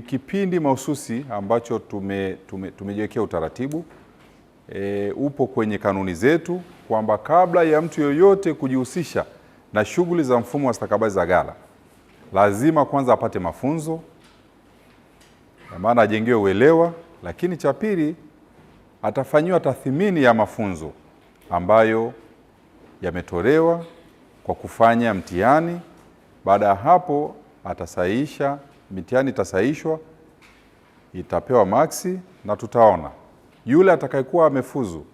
kipindi mahususi ambacho tumejiwekea utaratibu. Upo kwenye kanuni zetu kwamba kabla ya mtu yoyote kujihusisha na shughuli za mfumo wa stakabadhi za ghala, lazima kwanza apate mafunzo, kwa maana ajengewe uelewa, lakini cha pili atafanyiwa tathmini ya mafunzo ambayo yametolewa kwa kufanya mtihani. Baada ya hapo atasahihisha, mitihani itasahihishwa, itapewa maksi na tutaona yule atakayekuwa amefuzu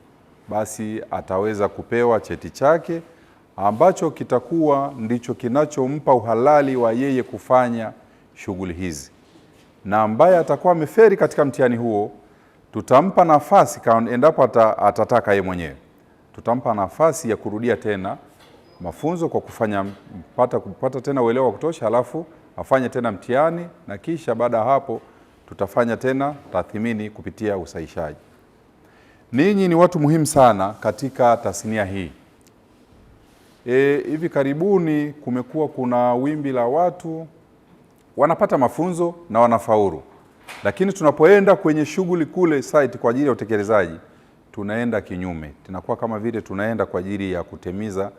basi ataweza kupewa cheti chake ambacho kitakuwa ndicho kinachompa uhalali wa yeye kufanya shughuli hizi, na ambaye atakuwa ameferi katika mtihani huo tutampa nafasi, endapo atataka yeye mwenyewe, tutampa nafasi ya kurudia tena mafunzo kwa kupata tena uelewa wa kutosha, halafu afanye tena mtihani, na kisha baada ya hapo tutafanya tena tathmini kupitia usahishaji. Ninyi ni watu muhimu sana katika tasnia hii. Hivi karibuni kumekuwa kuna wimbi la watu wanapata mafunzo na wanafaulu, lakini tunapoenda kwenye shughuli kule site kwa ajili ya utekelezaji tunaenda kinyume. Tunakuwa kama vile tunaenda kwa ajili ya kutimiza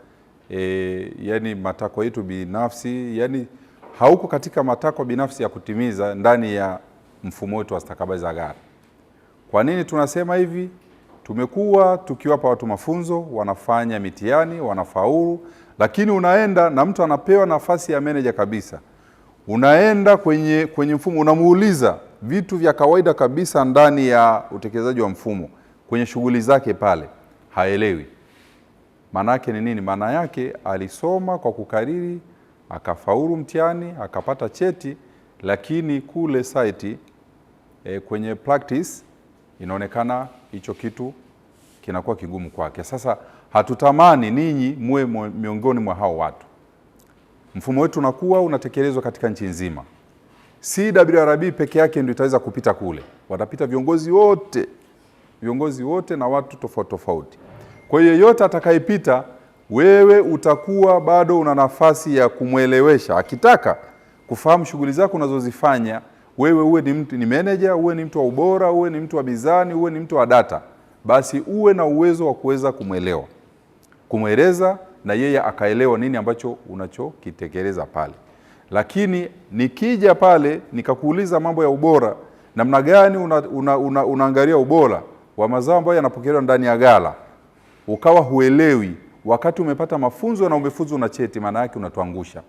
yani matakwa yetu binafsi, yani hauko katika matakwa binafsi ya kutimiza ndani ya mfumo wetu wa stakabadhi za ghala. Kwa nini tunasema hivi? Tumekuwa tukiwapa watu mafunzo, wanafanya mitihani, wanafaulu, lakini unaenda na mtu anapewa nafasi ya manager kabisa. Unaenda kwenye mfumo, unamuuliza vitu vya kawaida kabisa ndani ya utekelezaji wa mfumo kwenye shughuli zake pale, haelewi. Maana yake ni nini? Maana yake alisoma kwa kukariri, akafaulu mtihani, akapata cheti, lakini kule site kwenye practice inaonekana hicho kitu kinakuwa kigumu kwake. Sasa hatutamani ninyi muwe miongoni mwa hao watu. Mfumo wetu unakuwa unatekelezwa katika nchi nzima. CWRB peke yake ndio itaweza kupita kule. Watapita viongozi wote na watu tofauti tofauti. Kwa hiyo yote atakayepita, wewe utakuwa bado una nafasi ya kumwelewesha. Akitaka kufahamu shughuli zako unazozifanya, wewe uwe ni manager, uwe ni mtu wa ubora, uwe ni mtu wa bizani, uwe ni mtu wa data, basi uwe na uwezo wa kuweza kumwelewa, kumweleza na yeye akaelewa nini ambacho unachokitekeleza pale. Lakini nikija pale nikakuuliza mambo ya ubora, namna gani unaangalia ubora wa mazao ambayo yanapokelewa ndani ya ghala, ukawa huelewi wakati umepata mafunzo na umefuzu na cheti, maana yake unatuangusha.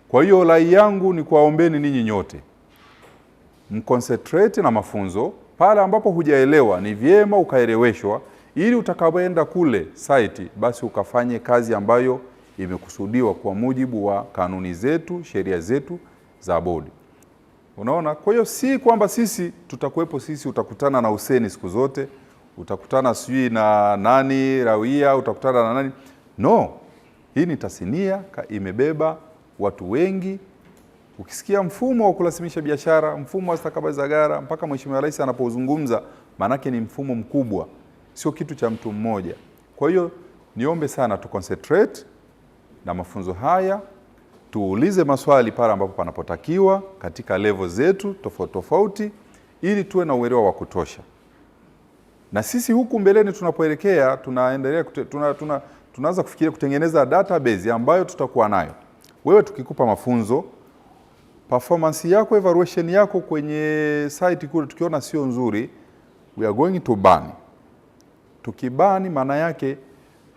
Kwa hiyo rai yangu ni kuwaombeni ninyi nyote mconcentrate na mafunzo. Pale ambapo hujaelewa ni vyema ukaeleweshwa, ili utakapoenda kule site basi ukafanye kazi ambayo imekusudiwa kwa mujibu wa kanuni zetu, sheria zetu za bodi. Unaona? Kwa hiyo si kwamba sisi tutakuwepo, sisi utakutana na Hussein siku zote, utakutana sijui na nani Rawia, utakutana na nani. No, hii ni tasnia imebeba watu wengi. Ukisikia mfumo wa kurasimisha biashara, mfumo wa stakabadhi za ghala, mpaka Mheshimiwa Rais anapozungumza, manake ni mfumo mkubwa, sio kitu cha mtu mmoja. Kwa hiyo niombe sana tu concentrate na mafunzo haya, tuulize maswali pale ambapo panapotakiwa katika level zetu tofauti tofauti, ili tuwe na uelewa wa kutosha. Na sisi huku mbeleni tunapoelekea, tunaanza kufikiria kutengeneza database ambayo tutakuwa nayo. Wewe tukikupa mafunzo, performance yako, evaluation yako kwenye site kule tukiona sio nzuri, we are going to ban. Tukibani maana yake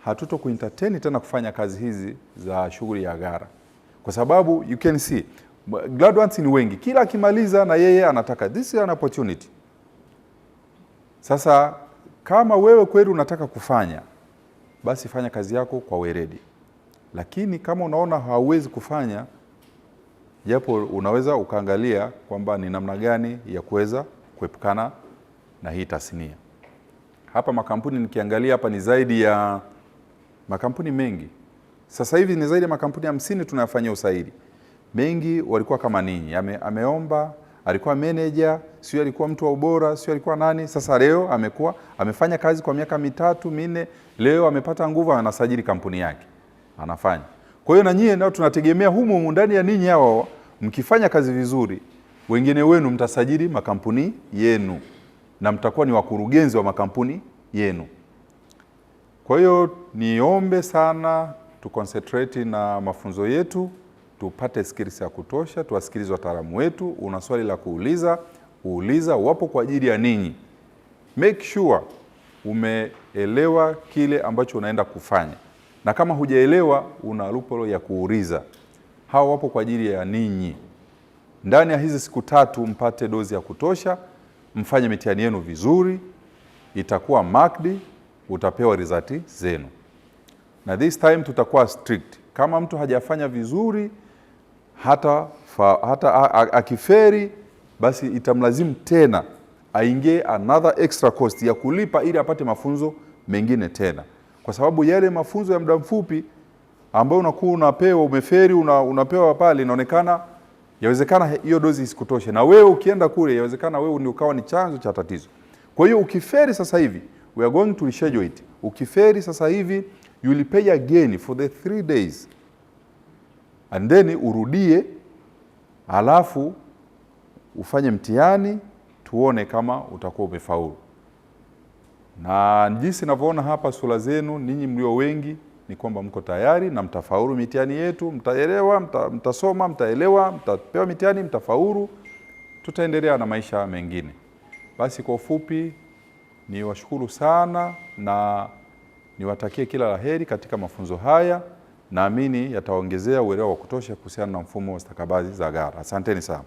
hatutokuentertain tena kufanya kazi hizi za shughuli ya ghala. Kwa sababu you can see graduates ni wengi, kila akimaliza na yeye anataka, this is an opportunity. Sasa kama wewe kweli unataka kufanya, basi fanya kazi yako kwa weledi. Lakini kama unaona hauwezi kufanya, japo unaweza ukaangalia kwamba ni namna gani ya kuweza kuepukana na hii tasnia. Hapa makampuni nikiangalia hapa ni zaidi ya makampuni mengi. Sasa hivi ni zaidi ya makampuni 50 tunayafanyia usaili. Mengi walikuwa kama ninyi. Ameomba, alikuwa manager, sio alikuwa mtu wa ubora, sio alikuwa nani. Sasa leo amefanya kazi kwa miaka 3, 4, leo amepata nguvu, anasajili kampuni yake. Anafanya. Kwa hiyo na nyie nao tunategemea humu ndani ya ninyi hao mkifanya kazi vizuri, wengine wenu mtasajili makampuni yenu na mtakuwa ni wakurugenzi wa makampuni yenu. Kwa hiyo niombe sana tuconcentrate na mafunzo yetu, tupate skills ya kutosha, tuwasikilize wataalamu wetu. Una swali la kuuliza, uuliza, wapo kwa ajili ya ninyi. Make sure umeelewa kile ambacho unaenda kufanya, na kama hujaelewa una loophole ya kuuliza. Hao wapo kwa ajili ya ninyi. Ndani ya hizi siku 3 mpate dozi ya kutosha, mfanye mitihani yenu vizuri, itakuwa marked, utapewa result zenu. Na this time tutakuwa strict. Kama mtu hajafanya vizuri, hata akiferi, basi itamlazimu tena aingie another extra cost ya kulipa ili apate mafunzo mengine tena. Kwa sababu yale mafunzo ya muda mfupi ambayo unakuwa unapewa, umeferi, unapewa pale, inaonekana yawezekana hiyo dozi isikutoshe, na wewe ukienda kule yawezekana wewe ndio ukawa ni chanzo cha tatizo. Kwa hiyo ukiferi sasa hivi, we are going to reschedule it. Ukiferi sasa hivi, you will pay again for the 3 days. And then urudie, alafu ufanye mtihani, tuone kama utakuwa umefaulu. Na jinsi ninavyoona hapa sura zenu ninyi mlio wengi ni kwamba mko tayari na mtafaulu mitihani yetu, mtaelewa, mtasoma, mtaelewa, mtapewa mitihani, mtafaulu, tutaendelea na maisha mengine. Basi kwa ufupi ni washukuru sana na niwatakie kila laheri katika mafunzo haya. Naamini yataongezea uelewa wa kutosha kuhusiana na mfumo wa stakabadhi za gara. Asanteni sana.